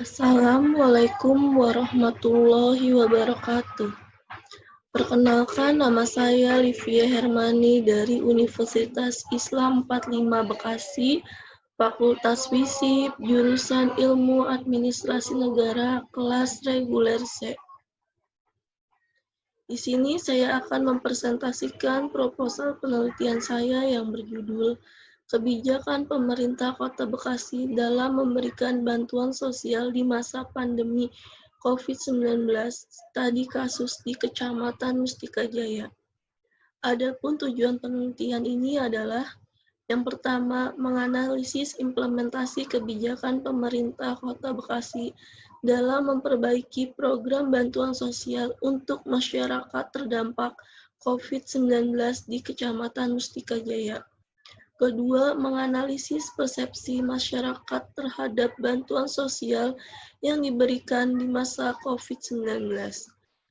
Assalamualaikum warahmatullahi wabarakatuh. Perkenalkan, nama saya Livia Hermani dari Universitas Islam 45 Bekasi, Fakultas Fisip, jurusan Ilmu Administrasi Negara, kelas reguler C. Di sini saya akan mempresentasikan proposal penelitian saya yang berjudul Kebijakan Pemerintah Kota Bekasi dalam memberikan bantuan sosial di masa pandemi COVID-19, studi kasus di Kecamatan Mustika Jaya. Adapun tujuan penelitian ini adalah yang pertama, menganalisis implementasi kebijakan pemerintah Kota Bekasi dalam memperbaiki program bantuan sosial untuk masyarakat terdampak COVID-19 di Kecamatan Mustika Jaya. Kedua, menganalisis persepsi masyarakat terhadap bantuan sosial yang diberikan di masa COVID-19.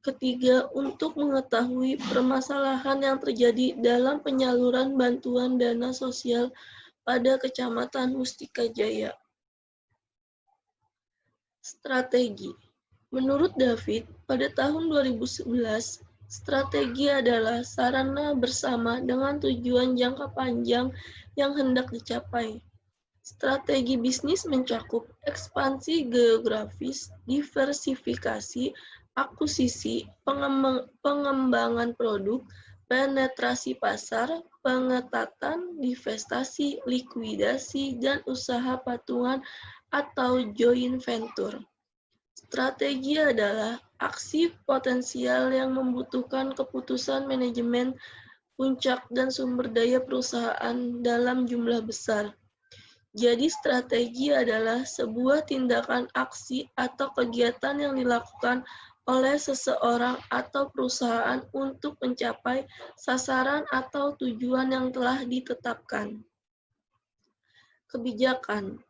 Ketiga, untuk mengetahui permasalahan yang terjadi dalam penyaluran bantuan dana sosial pada Kecamatan Mustika Jaya. Strategi. Menurut David, pada tahun 2011, strategi adalah sarana bersama dengan tujuan jangka panjang yang hendak dicapai. Strategi bisnis mencakup ekspansi geografis, diversifikasi, akuisisi, pengembangan produk, penetrasi pasar, pengetatan, divestasi, likuidasi, dan usaha patungan atau joint venture. Strategi adalah aksi potensial yang membutuhkan keputusan manajemen puncak dan sumber daya perusahaan dalam jumlah besar. Jadi strategi adalah sebuah tindakan aksi atau kegiatan yang dilakukan oleh seseorang atau perusahaan untuk mencapai sasaran atau tujuan yang telah ditetapkan. Kebijakan.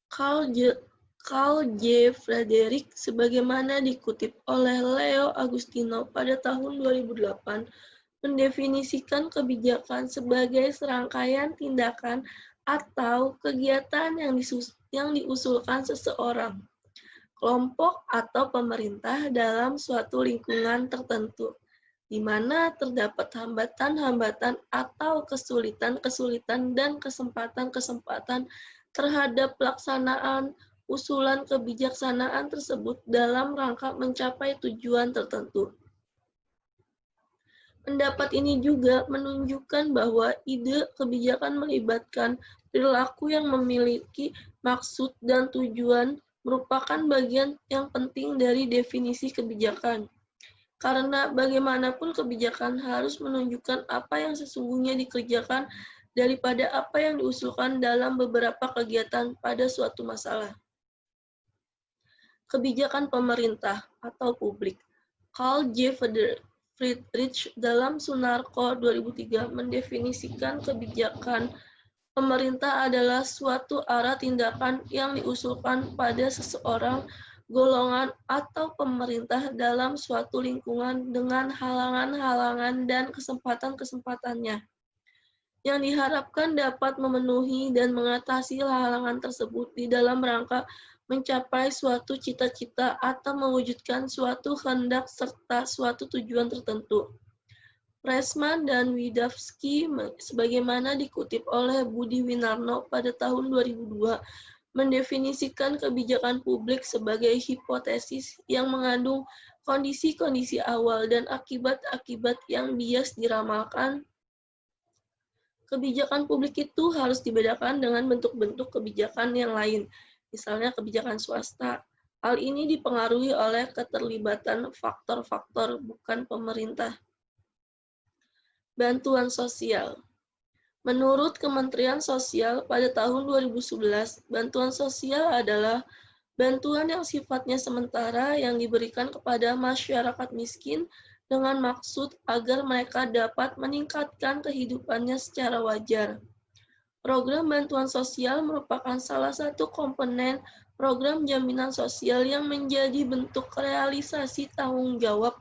Carl J. Frederick sebagaimana dikutip oleh Leo Agustino pada tahun 2008 mendefinisikan kebijakan sebagai serangkaian tindakan atau kegiatan yang diusulkan seseorang, kelompok atau pemerintah dalam suatu lingkungan tertentu, di mana terdapat hambatan-hambatan atau kesulitan-kesulitan dan kesempatan-kesempatan terhadap pelaksanaan usulan kebijaksanaan tersebut dalam rangka mencapai tujuan tertentu. Pendapat ini juga menunjukkan bahwa ide kebijakan melibatkan perilaku yang memiliki maksud dan tujuan merupakan bagian yang penting dari definisi kebijakan. Karena bagaimanapun kebijakan harus menunjukkan apa yang sesungguhnya dikerjakan daripada apa yang diusulkan dalam beberapa kegiatan pada suatu masalah. Kebijakan pemerintah atau publik. Carl J. Friedrich dalam Sunarko 2003 mendefinisikan kebijakan pemerintah adalah suatu arah tindakan yang diusulkan pada seseorang, golongan, atau pemerintah dalam suatu lingkungan dengan halangan-halangan dan kesempatan-kesempatannya, yang diharapkan dapat memenuhi dan mengatasi halangan tersebut di dalam rangka mencapai suatu cita-cita atau mewujudkan suatu kehendak serta suatu tujuan tertentu. Pressman dan Widawski sebagaimana dikutip oleh Budi Winarno pada tahun 2002 mendefinisikan kebijakan publik sebagai hipotesis yang mengandung kondisi-kondisi awal dan akibat-akibat yang bias diramalkan. Kebijakan publik itu harus dibedakan dengan bentuk-bentuk kebijakan yang lain, misalnya kebijakan swasta. Hal ini dipengaruhi oleh keterlibatan faktor-faktor bukan pemerintah. Bantuan sosial. Menurut Kementerian Sosial pada tahun 2011, bantuan sosial adalah bantuan yang sifatnya sementara yang diberikan kepada masyarakat miskin dengan maksud agar mereka dapat meningkatkan kehidupannya secara wajar. Program bantuan sosial merupakan salah satu komponen program jaminan sosial yang menjadi bentuk realisasi tanggung jawab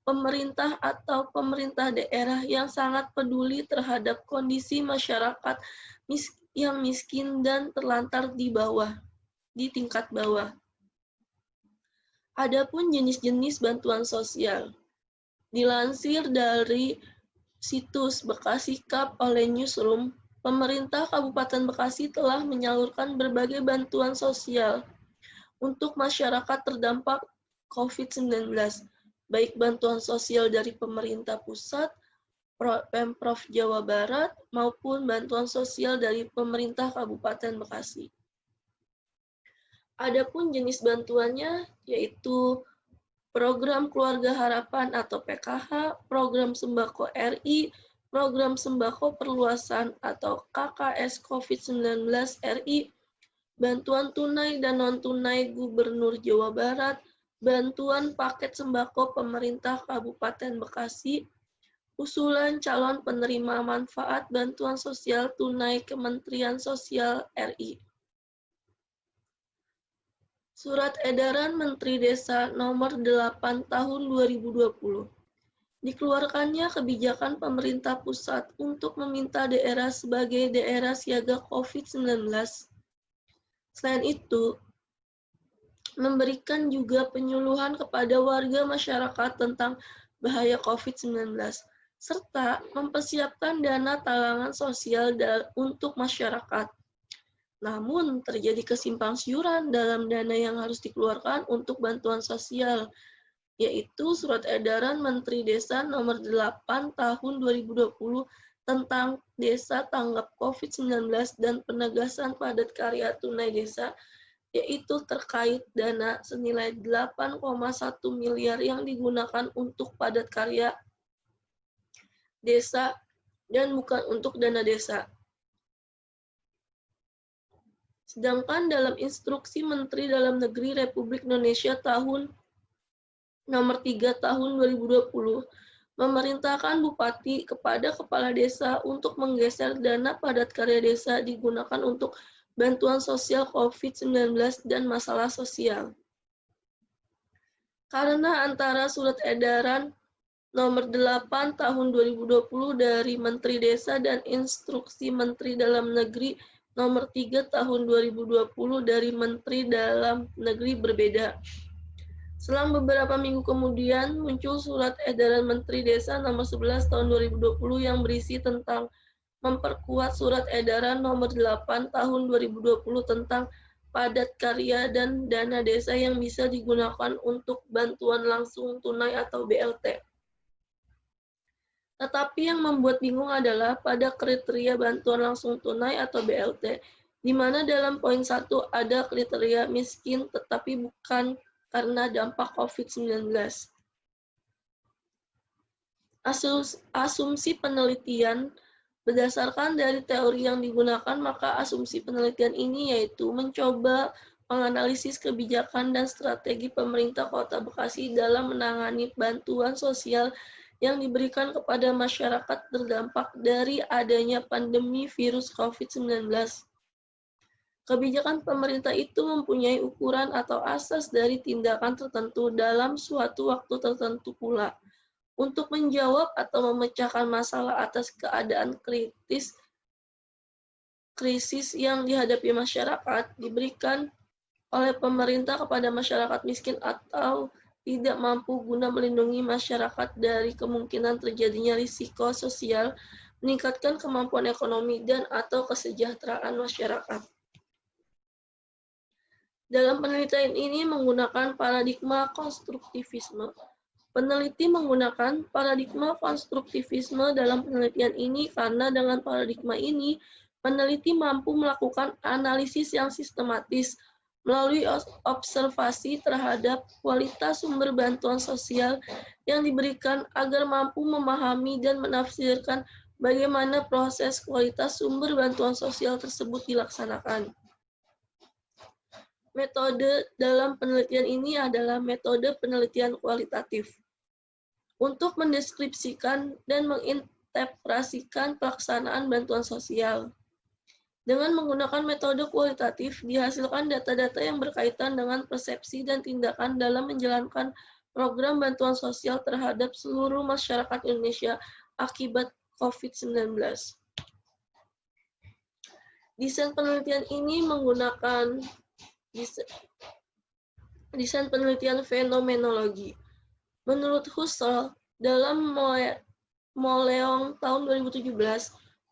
pemerintah atau pemerintah daerah yang sangat peduli terhadap kondisi masyarakat yang miskin dan terlantar di tingkat bawah. Adapun jenis-jenis bantuan sosial. Dilansir dari situs Bekasi Cup oleh Newsroom, pemerintah Kabupaten Bekasi telah menyalurkan berbagai bantuan sosial untuk masyarakat terdampak COVID-19, baik bantuan sosial dari pemerintah pusat, Pemprov Jawa Barat, maupun bantuan sosial dari pemerintah Kabupaten Bekasi. Adapun jenis bantuannya yaitu Program Keluarga Harapan atau PKH, Program Sembako RI, Program Sembako Perluasan atau KKS COVID-19 RI, Bantuan Tunai dan Non-Tunai Gubernur Jawa Barat, Bantuan Paket Sembako Pemerintah Kabupaten Bekasi, Usulan Calon Penerima Manfaat Bantuan Sosial Tunai Kementerian Sosial RI. Surat Edaran Menteri Desa Nomor 8 Tahun 2020. Dikeluarkannya kebijakan pemerintah pusat untuk meminta daerah sebagai daerah siaga COVID-19. Selain itu, memberikan juga penyuluhan kepada warga masyarakat tentang bahaya COVID-19, serta mempersiapkan dana talangan sosial untuk masyarakat. Namun, terjadi kesimpangsiuran dalam dana yang harus dikeluarkan untuk bantuan sosial, yaitu Surat Edaran Menteri Desa Nomor 8 Tahun 2020 tentang Desa Tanggap COVID-19 dan penegasan padat karya tunai desa, yaitu terkait dana senilai 8,1 miliar yang digunakan untuk padat karya desa dan bukan untuk dana desa. Sedangkan dalam Instruksi Menteri Dalam Negeri Republik Indonesia tahun Nomor 3 Tahun 2020, memerintahkan Bupati kepada Kepala Desa untuk menggeser dana padat karya desa digunakan untuk bantuan sosial COVID-19 dan masalah sosial. Karena antara Surat Edaran Nomor 8 Tahun 2020 dari Menteri Desa dan Instruksi Menteri Dalam Negeri Nomor 3 Tahun 2020 dari Menteri Dalam Negeri berbeda. Selang beberapa minggu kemudian muncul Surat Edaran Menteri Desa Nomor 11 Tahun 2020 yang berisi tentang memperkuat Surat Edaran Nomor 8 Tahun 2020 tentang padat karya dan dana desa yang bisa digunakan untuk bantuan langsung tunai atau BLT. Tetapi yang membuat bingung adalah pada kriteria bantuan langsung tunai atau BLT, di mana dalam poin 1 ada kriteria miskin tetapi bukan karena dampak COVID-19. Asumsi penelitian berdasarkan dari teori yang digunakan, maka asumsi penelitian ini yaitu mencoba menganalisis kebijakan dan strategi pemerintah Kota Bekasi dalam menangani bantuan sosial yang diberikan kepada masyarakat terdampak dari adanya pandemi virus COVID-19. Kebijakan pemerintah itu mempunyai ukuran atau asas dari tindakan tertentu dalam suatu waktu tertentu pula, untuk menjawab atau memecahkan masalah atas keadaan krisis yang dihadapi masyarakat, diberikan oleh pemerintah kepada masyarakat miskin atau tidak mampu guna melindungi masyarakat dari kemungkinan terjadinya risiko sosial, meningkatkan kemampuan ekonomi dan atau kesejahteraan masyarakat. Dalam penelitian ini menggunakan paradigma konstruktivisme. Peneliti menggunakan paradigma konstruktivisme dalam penelitian ini karena dengan paradigma ini, peneliti mampu melakukan analisis yang sistematis melalui observasi terhadap kualitas sumber bantuan sosial yang diberikan agar mampu memahami dan menafsirkan bagaimana proses kualitas sumber bantuan sosial tersebut dilaksanakan. Metode dalam penelitian ini adalah metode penelitian kualitatif untuk mendeskripsikan dan menginterpretasikan pelaksanaan bantuan sosial. Dengan menggunakan metode kualitatif, dihasilkan data-data yang berkaitan dengan persepsi dan tindakan dalam menjalankan program bantuan sosial terhadap seluruh masyarakat Indonesia akibat COVID-19. Desain penelitian ini menggunakan Desain penelitian fenomenologi. Menurut Husserl, dalam Moleong tahun 2017,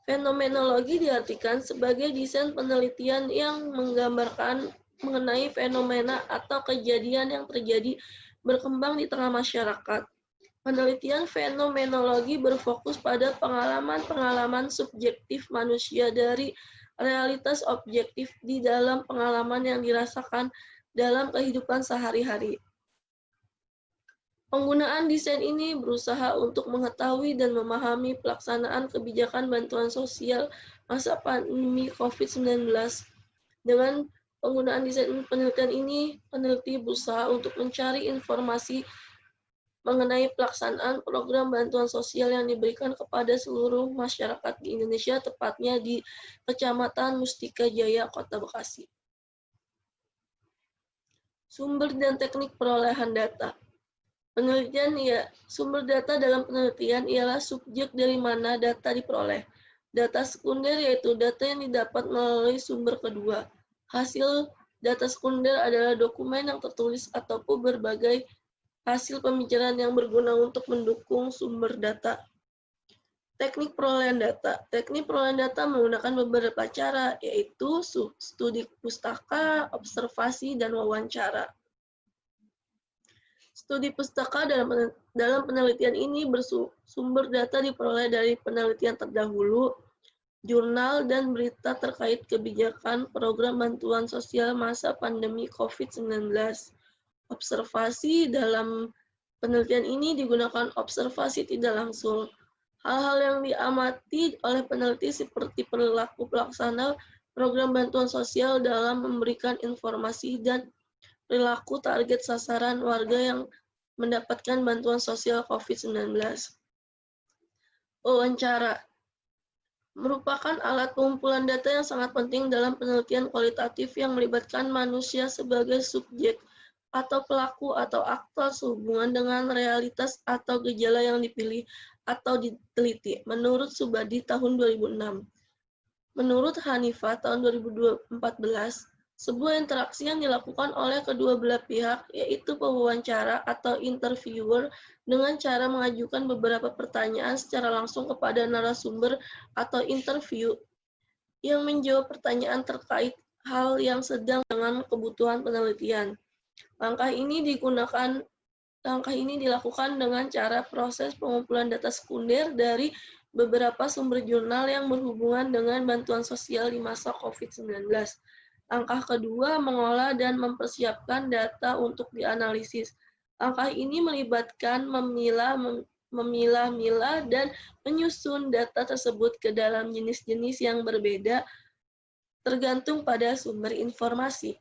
fenomenologi diartikan sebagai desain penelitian yang menggambarkan mengenai fenomena atau kejadian yang terjadi berkembang di tengah masyarakat. Penelitian fenomenologi berfokus pada pengalaman-pengalaman subjektif manusia dari realitas objektif di dalam pengalaman yang dirasakan dalam kehidupan sehari-hari. Penggunaan desain ini berusaha untuk mengetahui dan memahami pelaksanaan kebijakan bantuan sosial masa pandemi COVID-19. Dengan penggunaan desain penelitian ini, peneliti berusaha untuk mencari informasi mengenai pelaksanaan program bantuan sosial yang diberikan kepada seluruh masyarakat di Indonesia, tepatnya di Kecamatan Mustika Jaya, Kota Bekasi. Sumber dan teknik perolehan data. Sumber data dalam penelitian ialah subjek dari mana data diperoleh. Data sekunder yaitu data yang didapat melalui sumber kedua. Hasil data sekunder adalah dokumen yang tertulis ataupun berbagai hasil pembicaraan yang berguna untuk mendukung sumber data. Teknik perolehan data. Teknik perolehan data menggunakan beberapa cara, yaitu studi pustaka, observasi, dan wawancara. Studi pustaka dalam penelitian ini bersumber data diperoleh dari penelitian terdahulu, jurnal, dan berita terkait kebijakan program bantuan sosial masa pandemi COVID-19. Observasi dalam penelitian ini digunakan observasi tidak langsung. Hal-hal yang diamati oleh peneliti seperti perilaku pelaksana program bantuan sosial dalam memberikan informasi dan perilaku target sasaran warga yang mendapatkan bantuan sosial COVID-19. Wawancara merupakan alat pengumpulan data yang sangat penting dalam penelitian kualitatif yang melibatkan manusia sebagai subjek atau pelaku atau aktor sehubungan dengan realitas atau gejala yang dipilih atau diteliti. Menurut Subadi tahun 2006. Menurut Hanifah tahun 2014, sebuah interaksi yang dilakukan oleh kedua belah pihak, yaitu pewawancara atau interviewer, dengan cara mengajukan beberapa pertanyaan secara langsung kepada narasumber atau interview yang menjawab pertanyaan terkait hal yang sedang dengan kebutuhan penelitian. Langkah ini dilakukan dengan cara proses pengumpulan data sekunder dari beberapa sumber jurnal yang berhubungan dengan bantuan sosial di masa COVID-19. Langkah kedua, mengolah dan mempersiapkan data untuk dianalisis. Langkah ini melibatkan memilah-milah dan menyusun data tersebut ke dalam jenis-jenis yang berbeda tergantung pada sumber informasi.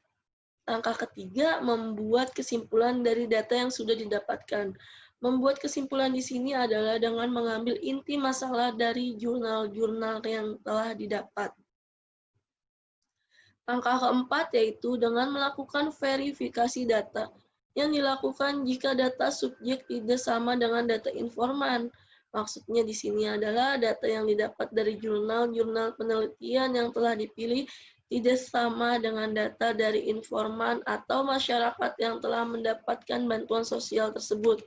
Langkah ketiga, membuat kesimpulan dari data yang sudah didapatkan. Membuat kesimpulan di sini adalah dengan mengambil inti masalah dari jurnal-jurnal yang telah didapat. Langkah keempat yaitu dengan melakukan verifikasi data, yang dilakukan jika data subjek tidak sama dengan data informan. Maksudnya di sini adalah data yang didapat dari jurnal-jurnal penelitian yang telah dipilih tidak sama dengan data dari informan atau masyarakat yang telah mendapatkan bantuan sosial tersebut.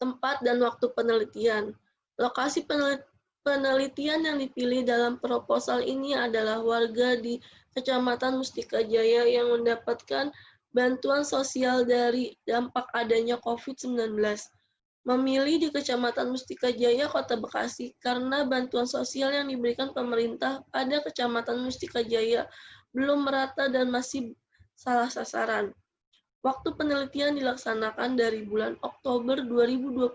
Tempat dan waktu penelitian. Lokasi penelitian yang dipilih dalam proposal ini adalah warga di Kecamatan Mustika Jaya yang mendapatkan bantuan sosial dari dampak adanya COVID-19. Memilih di Kecamatan Mustika Jaya, Kota Bekasi, karena bantuan sosial yang diberikan pemerintah pada Kecamatan Mustika Jaya belum merata dan masih salah sasaran. Waktu penelitian dilaksanakan dari bulan Oktober 2020,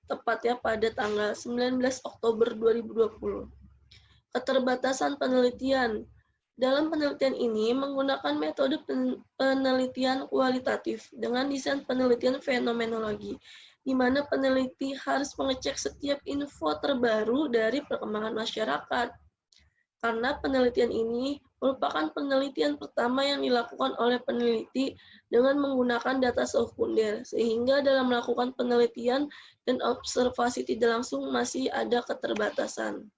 tepatnya pada tanggal 19 Oktober 2020. Keterbatasan penelitian. Dalam penelitian ini menggunakan metode penelitian kualitatif dengan desain penelitian fenomenologi, di mana peneliti harus mengecek setiap info terbaru dari perkembangan masyarakat. Karena penelitian ini merupakan penelitian pertama yang dilakukan oleh peneliti dengan menggunakan data sekunder, sehingga dalam melakukan penelitian dan observasi tidak langsung masih ada keterbatasan.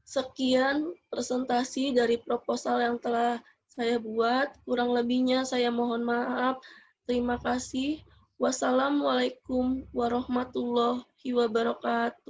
Sekian presentasi dari proposal yang telah saya buat. Kurang lebihnya saya mohon maaf. Terima kasih. Wassalamualaikum warahmatullahi wabarakatuh.